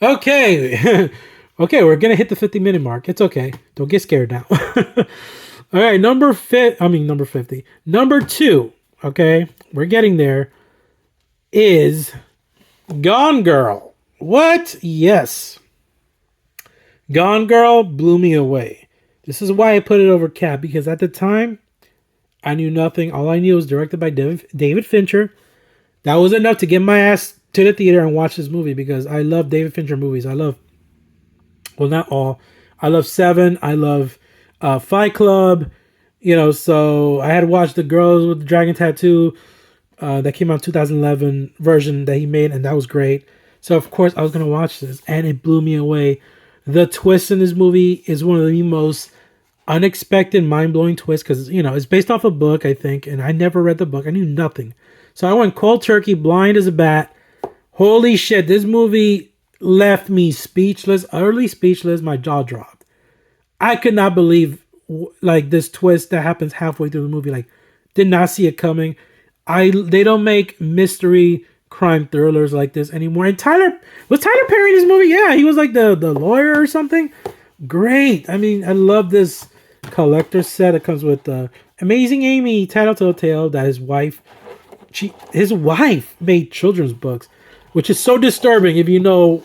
Okay. Okay, we're gonna hit the 50-minute mark. It's okay. Don't get scared now. All right, number 50. Number 2, okay, we're getting there, is Gone Girl. What? Yes. Gone Girl blew me away. This is why I put it over Cap, because at the time, I knew nothing. All I knew was directed by David Fincher. That was enough to get my ass to the theater and watch this movie because I love David Fincher movies. I love, well, not all. I love Seven. I love Fight Club. You know, so I had watched The Girls with the Dragon Tattoo that came out 2011 version that he made, and that was great. So, of course, I was going to watch this, and it blew me away. The twist in this movie is one of the most unexpected, mind-blowing twists because, you know, it's based off a book, I think, and I never read the book. I knew nothing. So I went cold turkey, blind as a bat. Holy shit, this movie left me speechless, utterly speechless. My jaw dropped. I could not believe like this twist that happens halfway through the movie. Like, did not see it coming. They don't make mystery crime thrillers like this anymore. And Tyler Perry in this movie? Yeah, he was like the lawyer or something. Great. I mean, I love this collector's set. It comes with Amazing Amy, Tattletale, that his wife made children's books, which is so disturbing if you know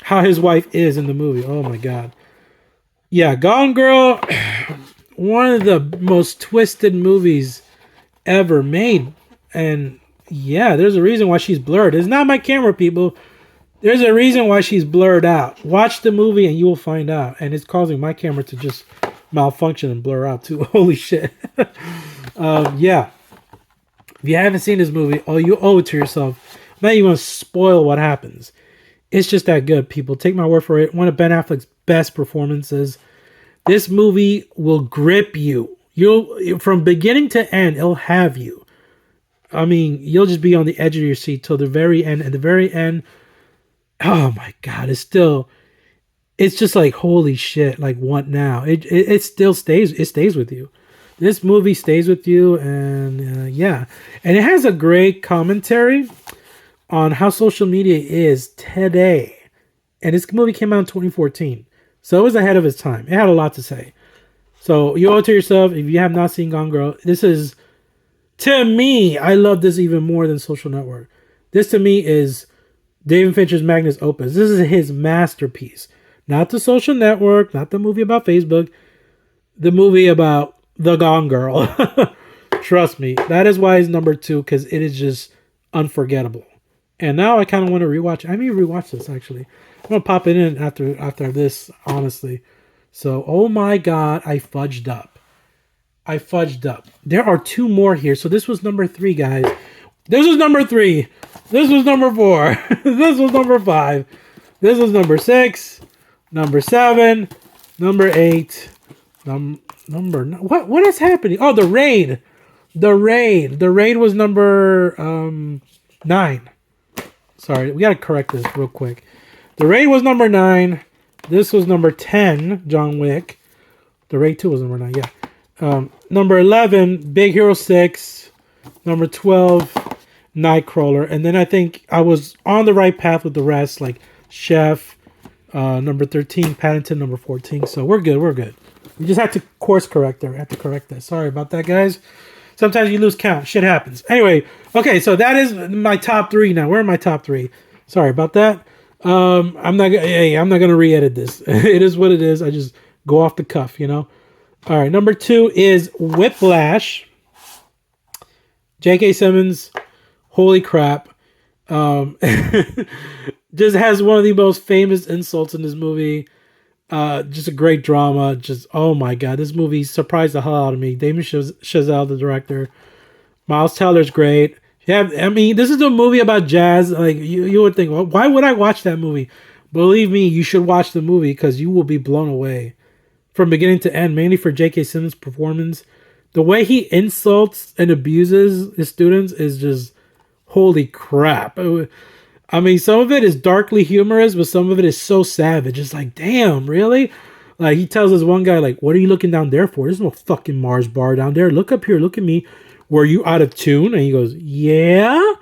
how his wife is in the movie. Oh my god. Yeah, Gone Girl, one of the most twisted movies ever made. And yeah, there's a reason why she's blurred. It's not my camera, people. There's a reason why she's blurred out. Watch the movie and you will find out. And it's causing my camera to just malfunction and blur out too. Holy shit. Yeah. If you haven't seen this movie, you owe it to yourself. I'm not even going to spoil what happens. It's just that good, people. Take my word for it. One of Ben Affleck's best performances. This movie will grip you. You'll, from beginning to end, it'll have you. I mean, you'll just be on the edge of your seat till the very end. At the very end, oh my god, it's just like, holy shit, like what now? It still stays. It stays with you. This movie stays with you, and yeah, and it has a great commentary on how social media is today. And this movie came out in 2014, so it was ahead of its time. It had a lot to say. So you owe it to yourself. If you have not seen Gone Girl, this is, to me, I love this even more than Social Network. This to me is David Fincher's magnus opus. This is his masterpiece. Not the Social Network, not the movie about Facebook, the movie about the Gone Girl. Trust me, that is why it's number 2, because it is just unforgettable. And now I kind of want to rewatch it. I may rewatch this, actually. I'm going to pop it in after this, honestly. So, oh my god, I fudged up. There are 2 more here. So this was number 3, guys. This was number 3. This was number 4. This was number 5. This was number 6. Number 7. Number 8. What is happening? Oh, The Raid. The Raid was number 9. Sorry, we got to correct this real quick. The Raid was number 9. This was number 10, John Wick. The Raid 2 was number 9, yeah. Number 11, Big Hero 6. Number 12, Nightcrawler. And then I think I was on the right path with the rest, like Chef, number 13, Paddington, number 14. So we're good. We just had to course correct there. I had to correct that. Sorry about that, guys. Sometimes you lose count. Shit happens. Anyway, okay, so that is my top 3 now. Where are my top 3? Sorry about that. I'm not gonna re-edit this. It is what it is. I just go off the cuff, you know. All right, number 2 is Whiplash. J.K. Simmons, holy crap, just has one of the most famous insults in this movie. Just a great drama. Just, oh my god, this movie surprised the hell out of me. Damien Chazelle, the director. Miles Teller's great. Yeah, I mean, this is a movie about jazz. Like, you would think, well, why would I watch that movie? Believe me, you should watch the movie because you will be blown away from beginning to end, mainly for J.K. Simmons' performance. The way he insults and abuses his students is just, holy crap. I mean, some of it is darkly humorous, but some of it is so savage. It's like, damn, really? Like, he tells this one guy, like, what are you looking down there for? There's no fucking Mars bar down there. Look up here. Look at me. Were you out of tune? And he goes, yeah?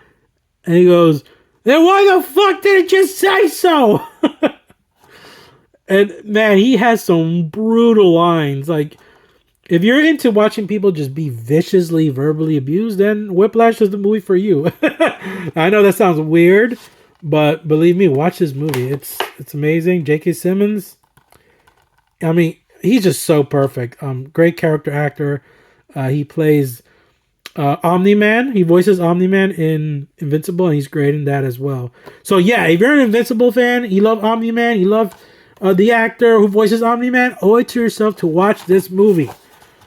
And he goes, then why the fuck didn't you say so? And, man, he has some brutal lines. Like, if you're into watching people just be viciously, verbally abused, then Whiplash is the movie for you. I know that sounds weird, but believe me, watch this movie. It's amazing. J.K. Simmons, I mean, he's just so perfect. Great character actor. He plays Omni-Man. He voices Omni-Man in Invincible, and he's great in that as well. So yeah, if you're an Invincible fan, you love Omni-Man, you love the actor who voices Omni-Man, owe it to yourself to watch this movie.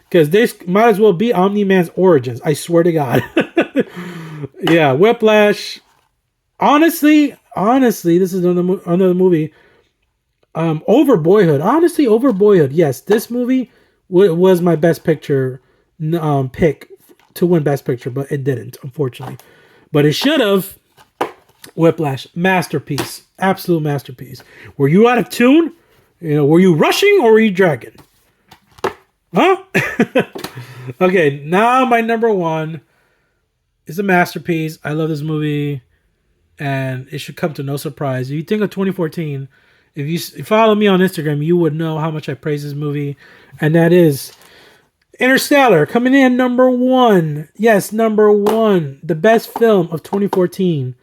Because this might as well be Omni-Man's origins. I swear to God. Yeah, Whiplash. Honestly, this is another movie. Over Boyhood. Honestly, over Boyhood. Yes, this movie was my best picture pick to win best picture, but it didn't, unfortunately. But it should have. Whiplash, masterpiece, absolute masterpiece. Were you out of tune? Were you rushing or were you dragging? Huh? Okay, now my number one is a masterpiece. I love this movie, and it should come to no surprise. If you think of 2014, if you follow me on Instagram, you would know how much I praise this movie, and that is Interstellar, coming in number one. Yes, number one, the best film of 2014.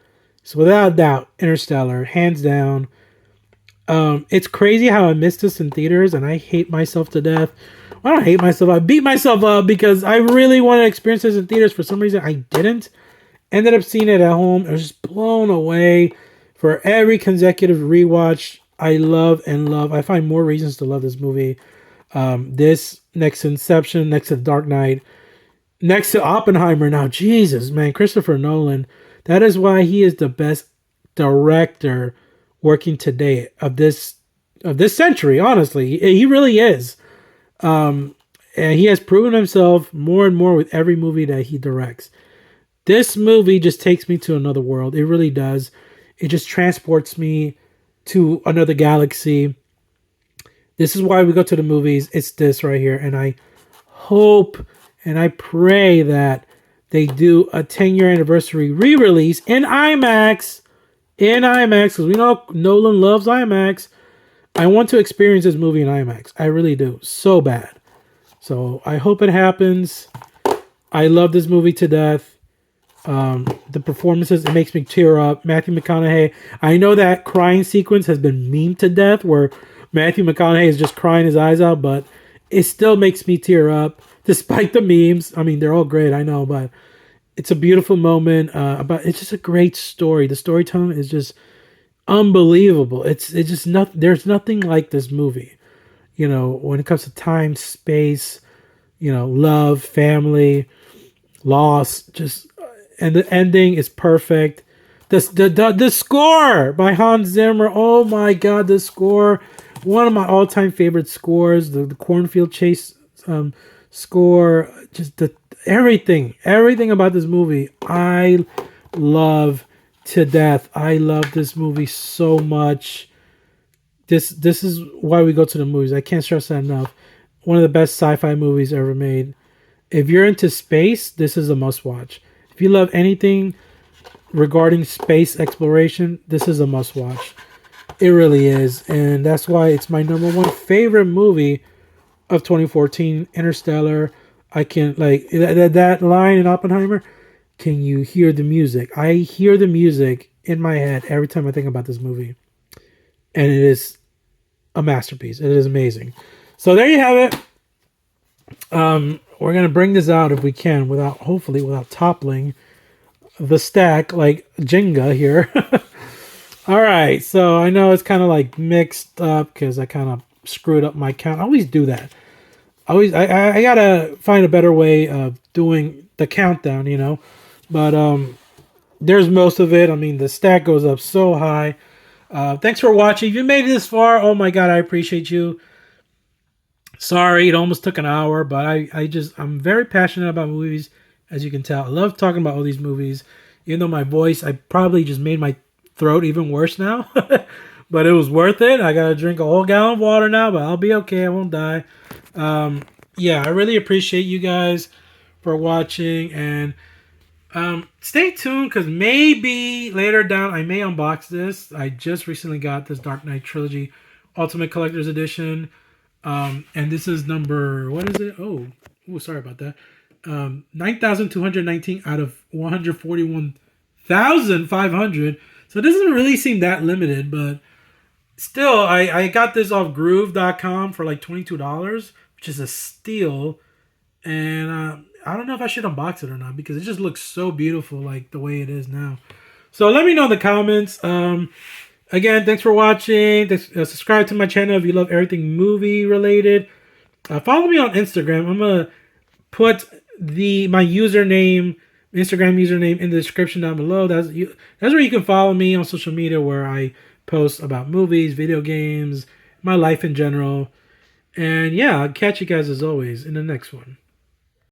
So without a doubt, Interstellar, hands down. It's crazy how I missed this in theaters, and I hate myself to death. I don't hate myself. I beat myself up because I really wanted to experience this in theaters. For some reason, I didn't. Ended up seeing it at home. I was just blown away. For every consecutive rewatch, I love and love. I find more reasons to love this movie. This, next to Inception, next to Dark Knight, next to Oppenheimer. Now, Jesus, man, Christopher Nolan. That is why he is the best director working today of this century. Honestly, he really is. And he has proven himself more and more with every movie that he directs. This movie just takes me to another world. It really does. It just transports me to another galaxy. This is why we go to the movies. It's this right here. And I hope and I pray that they do a 10-year anniversary re-release in IMAX. Because we know Nolan loves IMAX. I want to experience this movie in IMAX. I really do. So bad. So I hope it happens. I love this movie to death. The performances, it makes me tear up. Matthew McConaughey. I know that crying sequence has been memed to death where Matthew McConaughey is just crying his eyes out, but it still makes me tear up despite the memes. I mean, they're all great, I know, but it's a beautiful moment. It's just a great story. The storytelling is just unbelievable. It's just not. There's nothing like this movie. When it comes to time, space, love, family, loss, just and the ending is perfect. The score by Hans Zimmer. Oh my God, the score! One of my all-time favorite scores. The cornfield chase score. Just everything about this movie. I love to death. I love this movie so much. This is why we go to the movies. I can't stress that enough. One of the best sci-fi movies ever made. If you're into space, this is a must-watch. If you love anything regarding space exploration, this is a must-watch. It really is. And that's why it's my number one favorite movie of 2014, Interstellar. I can, that line in Oppenheimer, can you hear the music? I hear the music in my head every time I think about this movie. And it is a masterpiece. It is amazing. So there you have it. We're going to bring this out if we can hopefully without toppling the stack like Jenga here. All right. So I know it's kind of like mixed up because I kind of screwed up my count. I always do that. I got to find a better way of doing the countdown, But there's most of it. I mean, the stack goes up so high. Thanks for watching. If you made it this far, oh my God, I appreciate you. Sorry, it almost took an hour, but I'm very passionate about movies, as you can tell. I love talking about all these movies. Even though my voice, I probably just made my throat even worse now. But it was worth it. I got to drink a whole gallon of water now, but I'll be okay. I won't die. Yeah, I really appreciate you guys for watching. And stay tuned because maybe later down I may unbox this. I just recently got this Dark Knight Trilogy Ultimate Collector's Edition. And this is number, what is it? Oh, sorry about that. 9,219 out of 141,500. So it doesn't really seem that limited, but still, I got this off groove.com for like $22, which is a steal. And I don't know if I should unbox it or not because it just looks so beautiful like the way it is now. So let me know in the comments. Again, thanks for watching. Subscribe to my channel if you love everything movie related. Follow me on Instagram. I'm gonna put my Instagram username in the description down below. That's where you can follow me on social media, where I post about movies, video games, my life in general. And yeah, I'll catch you guys as always in the next one.